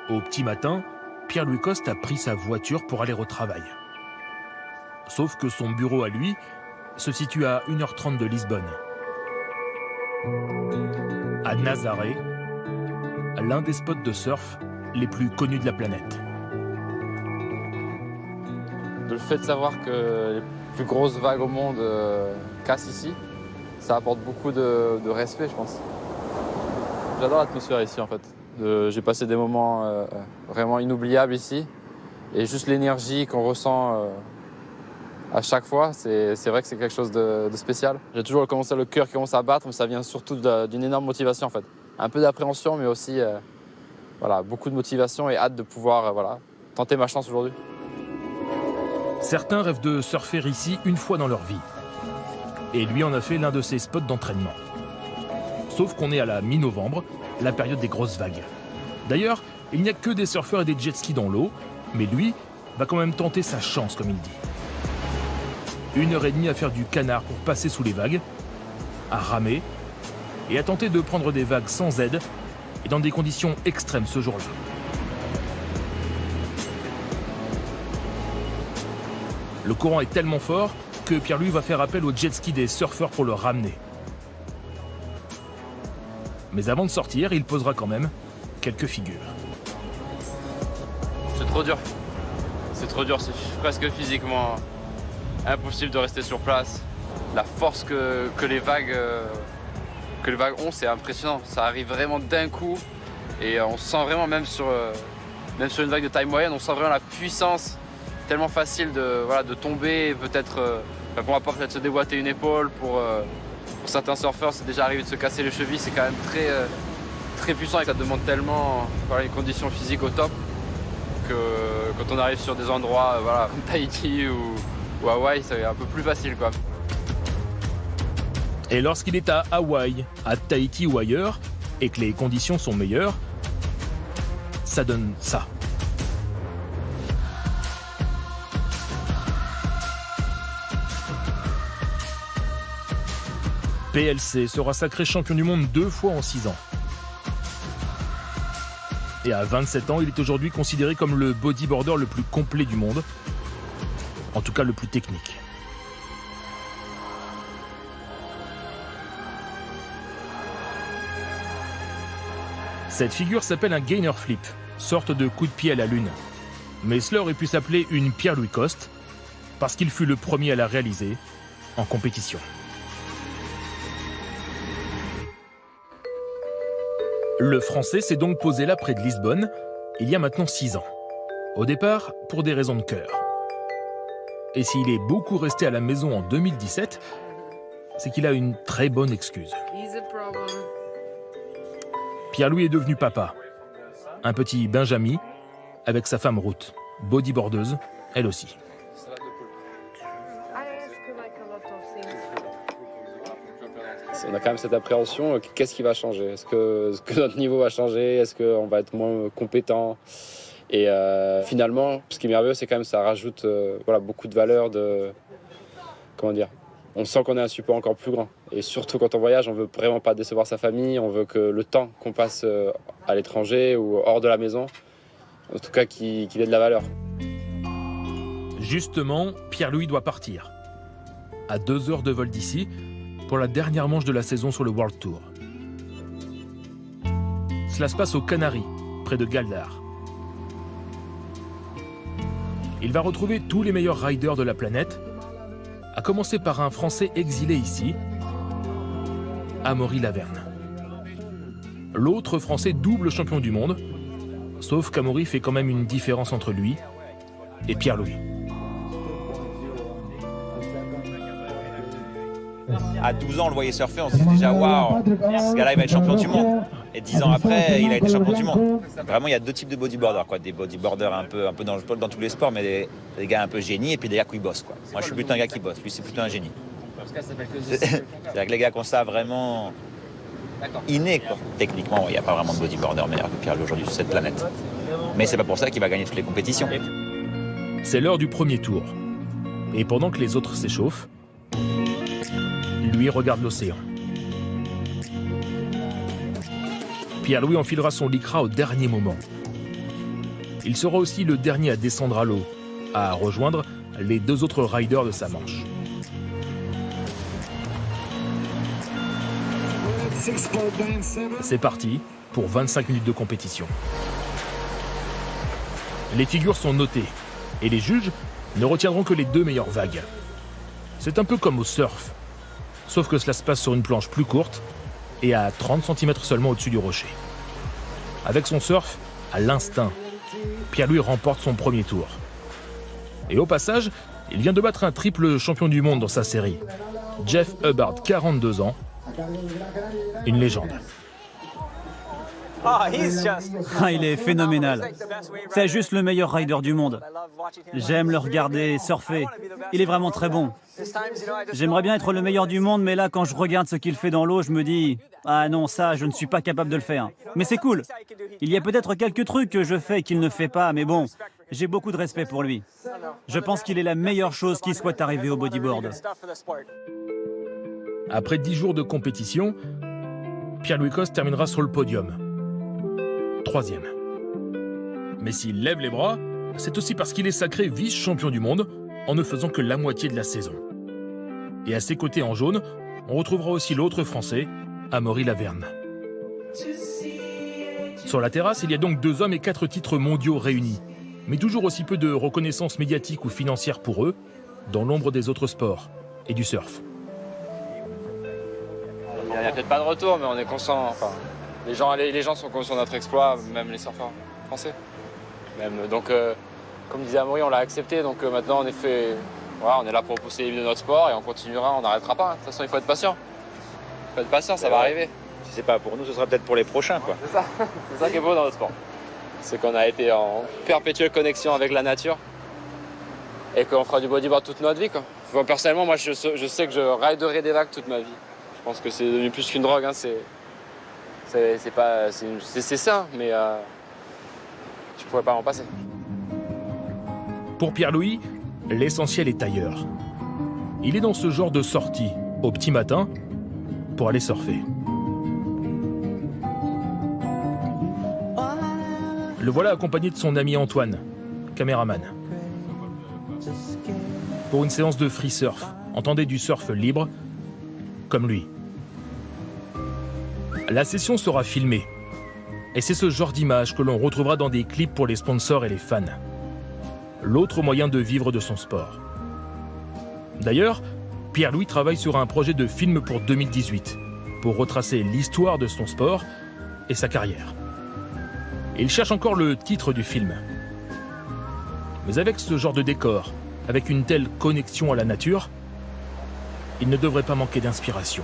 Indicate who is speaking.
Speaker 1: Au petit matin, Pierre-Louis Coste a pris sa voiture pour aller au travail. Sauf que son bureau à lui se situe à 1h30 de Lisbonne. À Nazaré, l'un des spots de surf les plus connus de la planète.
Speaker 2: Le fait de savoir que les plus grosses vagues au monde cassent ici, ça apporte beaucoup de respect, je pense. J'adore l'atmosphère ici, en fait. J'ai passé des moments vraiment inoubliables ici. Et juste l'énergie qu'on ressent à chaque fois, c'est vrai que c'est quelque chose de spécial. J'ai toujours le cœur qui commence à battre, mais ça vient surtout d'une énorme motivation, en fait. Un peu d'appréhension, mais aussi voilà, beaucoup de motivation et hâte de pouvoir voilà, tenter ma chance aujourd'hui.
Speaker 1: Certains rêvent de surfer ici une fois dans leur vie. Et lui en a fait l'un de ses spots d'entraînement. Sauf qu'on est à la mi-novembre, la période des grosses vagues. D'ailleurs, il n'y a que des surfeurs et des jet skis dans l'eau, mais lui va quand même tenter sa chance, comme il dit. 1h30 à faire du canard pour passer sous les vagues, à ramer et à tenter de prendre des vagues sans aide et dans des conditions extrêmes ce jour-là. Le courant est tellement fort que Pierre-Louis va faire appel au jet ski des surfeurs pour le ramener. Mais avant de sortir, il posera quand même quelques figures.
Speaker 2: C'est trop dur. C'est trop dur, c'est presque physiquement impossible de rester sur place. La force que les vagues ont, c'est impressionnant. Ça arrive vraiment d'un coup et on sent vraiment, même sur une vague de taille moyenne, on sent vraiment la puissance. Tellement facile de tomber, peut-être pour ma part peut-être se déboîter une épaule. Pour certains surfeurs, c'est déjà arrivé de se casser les chevilles. C'est quand même très puissant et ça demande tellement une condition physique au top que quand on arrive sur des endroits comme Tahiti ou Hawaï, c'est un peu plus facile, quoi.
Speaker 1: Et lorsqu'il est à Hawaï, à Tahiti ou ailleurs, et que les conditions sont meilleures, ça donne ça. PLC sera sacré champion du monde 2 fois en 6 ans. Et à 27 ans, il est aujourd'hui considéré comme le bodyboarder le plus complet du monde. En tout cas, le plus technique. Cette figure s'appelle un gainer flip, sorte de coup de pied à la lune. Mais cela aurait pu s'appeler une Pierre-Louis Coste, parce qu'il fut le premier à la réaliser en compétition. Le Français s'est donc posé là près de Lisbonne, il y a maintenant 6 ans. Au départ, pour des raisons de cœur. Et s'il est beaucoup resté à la maison en 2017, c'est qu'il a une très bonne excuse. Pierre-Louis est devenu papa. Un petit Benjamin, avec sa femme Ruth, bodyboardeuse, elle aussi.
Speaker 2: On a quand même cette appréhension, qu'est-ce qui va changer ? Est-ce que notre niveau va changer ? Est-ce qu'on va être moins compétent ? Et finalement, ce qui est merveilleux, c'est quand même que ça rajoute beaucoup de valeur. On sent qu'on est un support encore plus grand. Et surtout quand on voyage, on veut vraiment pas décevoir sa famille. On veut que le temps qu'on passe à l'étranger ou hors de la maison, en tout cas qu'il ait de la valeur.
Speaker 1: Justement, Pierre-Louis doit partir. À 2 heures de vol d'ici, pour la dernière manche de la saison sur le World Tour. Cela se passe aux Canaries, près de Galdar. Il va retrouver tous les meilleurs riders de la planète, à commencer par un Français exilé ici, Amaury Laverne. L'autre Français double champion du monde, sauf qu'Amaury fait quand même une différence entre lui et Pierre-Louis.
Speaker 3: À 12 ans, on le voyait surfer, on se disait déjà waouh, ce gars-là il va être champion du monde. Et 10 ans après, il a été champion du monde. Vraiment, il y a 2 types de bodyboarders, quoi. Des bodyboarders un peu dans tous les sports, mais des gars un peu génies, et puis des gars qui bossent, quoi. Moi, je suis plutôt un gars qui bosse, lui, c'est plutôt un génie. C'est-à-dire que les gars qui ont ça vraiment inné, quoi. Techniquement, il n'y a pas vraiment de bodyboarder meilleur que Pierre aujourd'hui sur cette planète. Mais c'est pas pour ça qu'il va gagner toutes les compétitions.
Speaker 1: C'est l'heure du premier tour. Et pendant que les autres s'échauffent, lui regarde l'océan. Pierre-Louis enfilera son lycra au dernier moment. Il sera aussi le dernier à descendre à l'eau, à rejoindre les 2 autres riders de sa manche. C'est parti pour 25 minutes de compétition. Les figures sont notées et les juges ne retiendront que les 2 meilleures vagues. C'est un peu comme au surf, sauf que cela se passe sur une planche plus courte et à 30 cm seulement au-dessus du rocher. Avec son surf, à l'instinct, Pierre-Louis remporte son premier tour. Et au passage, il vient de battre un triple champion du monde dans sa série. Jeff Hubbard, 42 ans, une légende.
Speaker 4: Il est phénoménal. C'est juste le meilleur rider du monde. J'aime le regarder surfer. Il est vraiment très bon. J'aimerais bien être le meilleur du monde, mais là, quand je regarde ce qu'il fait dans l'eau, je me dis « Ah non, ça, je ne suis pas capable de le faire. » Mais c'est cool. Il y a peut-être quelques trucs que je fais qu'il ne fait pas, mais bon, j'ai beaucoup de respect pour lui. Je pense qu'il est la meilleure chose qui soit arrivée au bodyboard.
Speaker 1: Après 10 jours de compétition, Pierre-Louis Costes terminera sur le podium. 3e. Mais s'il lève les bras, c'est aussi parce qu'il est sacré vice-champion du monde en ne faisant que la moitié de la saison. Et à ses côtés en jaune, on retrouvera aussi l'autre Français, Amaury Laverne. Sur la terrasse, il y a donc 2 hommes et 4 titres mondiaux réunis, mais toujours aussi peu de reconnaissance médiatique ou financière pour eux, dans l'ombre des autres sports et du surf.
Speaker 2: Il n'y a peut-être pas de retour, mais on est conscient. Enfin, les gens sont conscients de notre exploit, même les surfeurs français. Donc, comme disait Amaury, on l'a accepté. Donc maintenant, en effet, voilà, on est là pour pousser les limites de notre sport et on continuera, on n'arrêtera pas. De toute façon, il faut être patient. Il faut être patient, ça va arriver.
Speaker 3: Si c'est pas pour nous, ce sera peut-être pour les prochains, quoi.
Speaker 2: C'est ça. C'est ça qui est beau dans notre sport. C'est qu'on a été en perpétuelle connexion avec la nature et qu'on fera du bodyboard toute notre vie, quoi. Enfin, personnellement, moi, je sais que je riderai des vagues toute ma vie. Je pense que c'est devenu plus qu'une drogue, hein. C'est sain, mais je pourrais pas m'en passer.
Speaker 1: Pour Pierre-Louis, l'essentiel est ailleurs. Il est dans ce genre de sortie, au petit matin, pour aller surfer. Le voilà accompagné de son ami Antoine, caméraman. Pour une séance de free surf, entendez du surf libre, comme lui. La session sera filmée. Et c'est ce genre d'image que l'on retrouvera dans des clips pour les sponsors et les fans. L'autre moyen de vivre de son sport. D'ailleurs, Pierre-Louis travaille sur un projet de film pour 2018, pour retracer l'histoire de son sport et sa carrière. Et il cherche encore le titre du film. Mais avec ce genre de décor, avec une telle connexion à la nature, il ne devrait pas manquer d'inspiration.